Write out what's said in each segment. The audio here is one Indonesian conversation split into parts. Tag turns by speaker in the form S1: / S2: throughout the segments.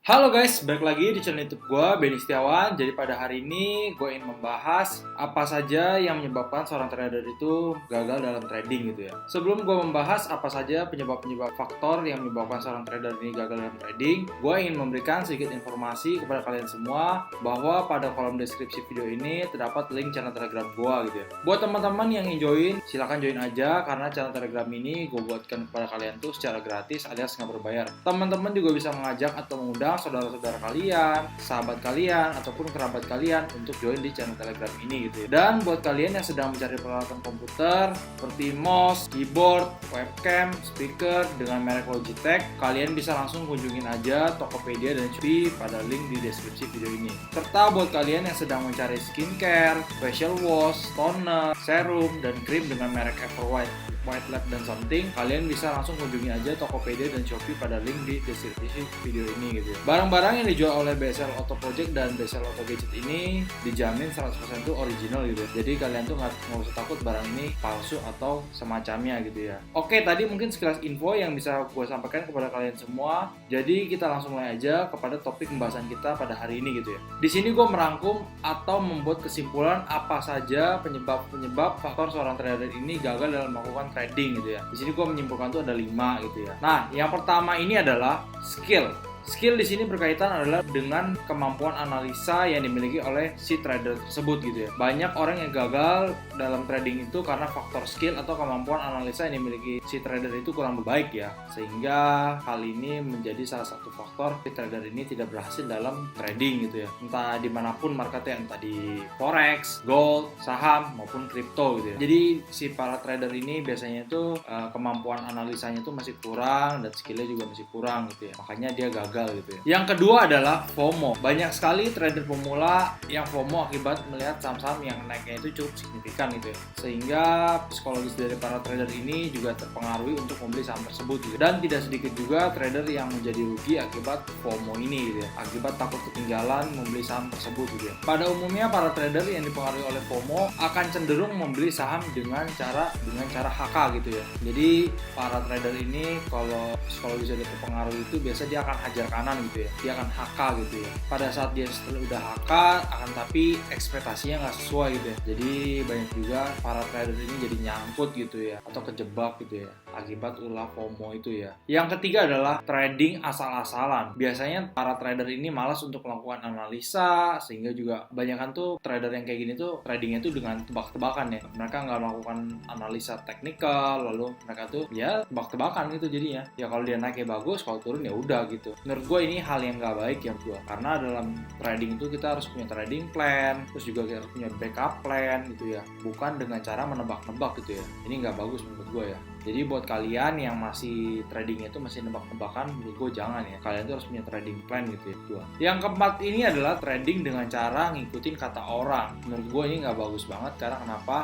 S1: Halo guys, balik lagi di channel YouTube gue, Benny Setiawan. Jadi pada hari ini gue ingin membahas apa saja yang menyebabkan seorang trader itu gagal dalam trading gitu ya. Sebelum gue membahas apa saja penyebab-penyebab faktor yang menyebabkan seorang trader ini gagal dalam trading, gue ingin memberikan sedikit informasi kepada kalian semua bahwa pada kolom deskripsi video ini terdapat link channel Telegram gue gitu ya. Buat teman-teman yang ingin join, silahkan join aja karena channel Telegram ini gue buatkan kepada kalian tuh secara gratis alias nggak berbayar. Teman-teman juga bisa mengajak atau mengundang saudara-saudara kalian, sahabat kalian, ataupun kerabat kalian untuk join di channel Telegram ini gitu ya. Dan buat kalian yang sedang mencari peralatan komputer seperti mouse, keyboard, webcam, speaker dengan merek Logitech, kalian bisa langsung kunjungin aja Tokopedia dan Shopee pada link di deskripsi video ini. Serta buat kalian yang sedang mencari skincare, facial wash, toner, serum, dan krim dengan merek Everwhite, White Lab dan Something, kalian bisa langsung kunjungi aja Tokopedia dan Shopee pada link di deskripsi video ini gitu ya. Barang-barang yang dijual oleh BSL Auto Project dan BSL Auto Gadget ini dijamin 100% itu original gitu ya. Jadi kalian tuh nggak usah takut barang ini palsu atau semacamnya gitu ya. Oke, tadi mungkin sekilas info yang bisa gue sampaikan kepada kalian semua. Jadi kita langsung mulai aja kepada topik pembahasan kita pada hari ini gitu ya. Di sini gue merangkum atau membuat kesimpulan apa saja penyebab faktor seorang trader ini gagal dalam melakukan trading gitu ya. Di sini gue menyimpulkan tuh ada 5 gitu ya. Nah, yang pertama ini adalah skill. Skill di sini berkaitan adalah dengan kemampuan analisa yang dimiliki oleh si trader tersebut gitu ya. Banyak orang yang gagal dalam trading itu karena faktor skill atau kemampuan analisa yang dimiliki si trader itu kurang baik ya. Sehingga hal ini menjadi salah satu faktor si trader ini tidak berhasil dalam trading gitu ya. Entah dimanapun marketnya, entah di forex, gold, saham maupun kripto gitu ya. Jadi si para trader ini biasanya itu kemampuan analisanya itu masih kurang dan skillnya juga masih kurang gitu ya. Makanya dia gagal gitu ya. Yang kedua adalah FOMO. Banyak sekali trader pemula yang FOMO akibat melihat saham-saham yang naiknya itu cukup signifikan gitu ya. Sehingga psikologis dari para trader ini juga terpengaruhi untuk membeli saham tersebut gitu. Dan tidak sedikit juga trader yang menjadi rugi akibat FOMO ini gitu ya. Akibat takut ketinggalan membeli saham tersebut gitu ya. Pada umumnya para trader yang dipengaruhi oleh FOMO akan cenderung membeli saham dengan cara HK gitu ya. Jadi para trader ini kalau psikologis dari terpengaruh itu biasa dia akan hajar kanan gitu ya, dia akan HK gitu ya. Pada saat dia setelah udah HK akan tapi ekspektasinya nggak sesuai gitu ya. Jadi banyak juga para trader ini jadi nyangkut gitu ya atau kejebak gitu ya akibat ulah FOMO itu ya. Yang ketiga adalah trading asal-asalan. Biasanya para trader ini malas untuk melakukan analisa sehingga juga kebanyakan tuh trader yang kayak gini tuh tradingnya tuh dengan tebak-tebakan ya. Mereka nggak melakukan analisa teknikal, lalu mereka tuh ya tebak-tebakan gitu jadinya. Ya kalau dia naiknya bagus, kalau turun ya udah gitu. Menurut gue ini hal yang nggak baik ya gue, karena dalam trading itu kita harus punya trading plan, terus juga kita harus punya backup plan gitu ya, bukan dengan cara menebak-nebak gitu ya. Ini nggak bagus menurut gue ya. Jadi buat kalian yang masih tradingnya itu masih nebak-nebakan, menurut gue jangan ya. Kalian tuh harus punya trading plan gitu ya. Dua. Yang keempat ini adalah trading dengan cara ngikutin kata orang. Menurut gue ini nggak bagus banget karena kenapa?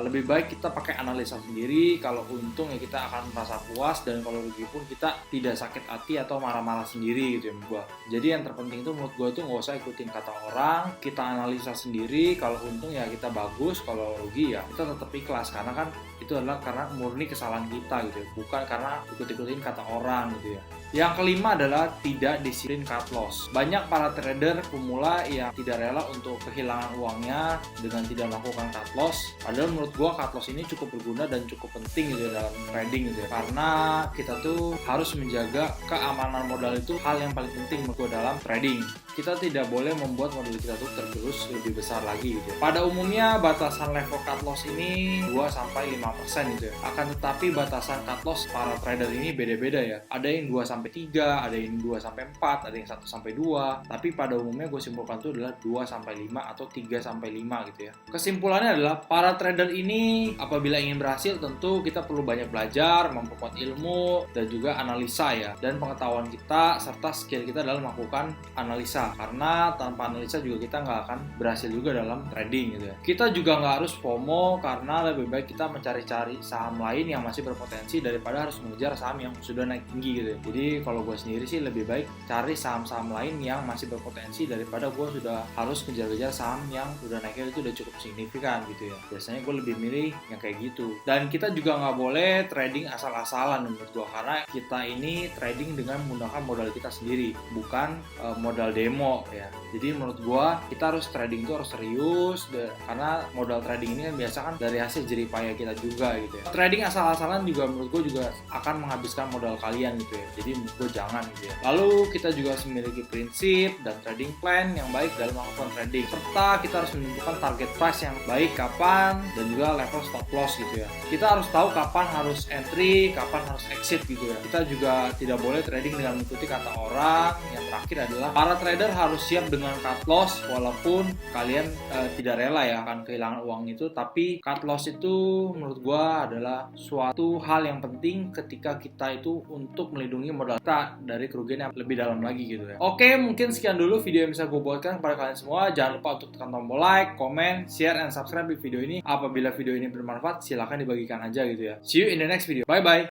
S1: Lebih baik kita pakai analisa sendiri. Kalau untung ya kita akan merasa puas, dan kalau rugi pun kita tidak sakit hati atau marah-marah sendiri gitu ya menurut gue. Jadi yang terpenting itu menurut gue tuh nggak usah ikutin kata orang. Kita analisa sendiri. Kalau untung ya kita bagus, kalau rugi ya kita tetap ikhlas karena kan itu adalah karena murni kesalahan kita gitu ya, bukan karena ikut-ikutin kata orang gitu ya. Yang kelima adalah tidak disiplin cut loss. Banyak para trader pemula yang tidak rela untuk kehilangan uangnya dengan tidak melakukan cut loss. Padahal menurut gua cut loss ini cukup berguna dan cukup penting gitu ya dalam trading gitu ya. Karena kita tuh harus menjaga keamanan modal, itu hal yang paling penting menurut gua dalam trading. Kita tidak boleh membuat modal kita tuh tergerus lebih besar lagi gitu ya. Pada umumnya batasan level cut loss ini 2-5% gitu ya. Akan tetapi batasan cut loss para trader ini beda-beda ya. Ada yang 2-3, ada yang 2-4, ada yang 1-2. Tapi pada umumnya gue simpulkan itu adalah 2-5 atau 3-5 gitu ya. Kesimpulannya adalah para trader ini apabila ingin berhasil tentu kita perlu banyak belajar, memperkuat ilmu dan juga analisa ya, dan pengetahuan kita serta skill kita dalam melakukan analisa. analisa, karena tanpa analisa juga kita nggak akan berhasil juga dalam trading gitu ya. Kita juga nggak harus FOMO, karena lebih baik kita mencari-cari saham lain yang masih berpotensi daripada harus mengejar saham yang sudah naik tinggi gitu ya. Jadi kalau gue sendiri sih lebih baik cari saham-saham lain yang masih berpotensi daripada gue sudah harus kejar-kejar saham yang udah naiknya itu udah cukup signifikan gitu ya. Biasanya gue lebih milih yang kayak gitu. Dan kita juga nggak boleh trading asal-asalan menurut gue, karena kita ini trading dengan menggunakan modal kita sendiri, bukan modal demo ya. Jadi menurut gue kita harus trading itu harus serius karena modal trading ini kan biasa kan dari hasil jeripaya kita juga gitu ya. Trading asal-asalan juga menurut gue juga akan menghabiskan modal kalian gitu ya. Jadi menurut gue jangan gitu ya. Lalu kita juga harus memiliki prinsip dan trading plan yang baik dalam melakukan trading, serta kita harus menentukan target price yang baik kapan dan juga level stop loss gitu ya. Kita harus tahu kapan harus entry, kapan harus exit gitu ya. Kita juga tidak boleh trading dengan mengikuti kata orang. Yang terakhir adalah para trader harus siap dengan cut loss, walaupun kalian tidak rela ya akan kehilangan uang itu, tapi cut loss itu menurut gua adalah suatu hal yang penting ketika kita itu untuk melindungi modal kita dari kerugian yang lebih dalam lagi gitu ya. Oke, mungkin sekian dulu video yang bisa gue buatkan kepada kalian semua. Jangan lupa untuk tekan tombol like, comment, share, and subscribe di video ini. Apabila video ini bermanfaat, silahkan dibagikan aja gitu ya. See you in the next video. Bye bye.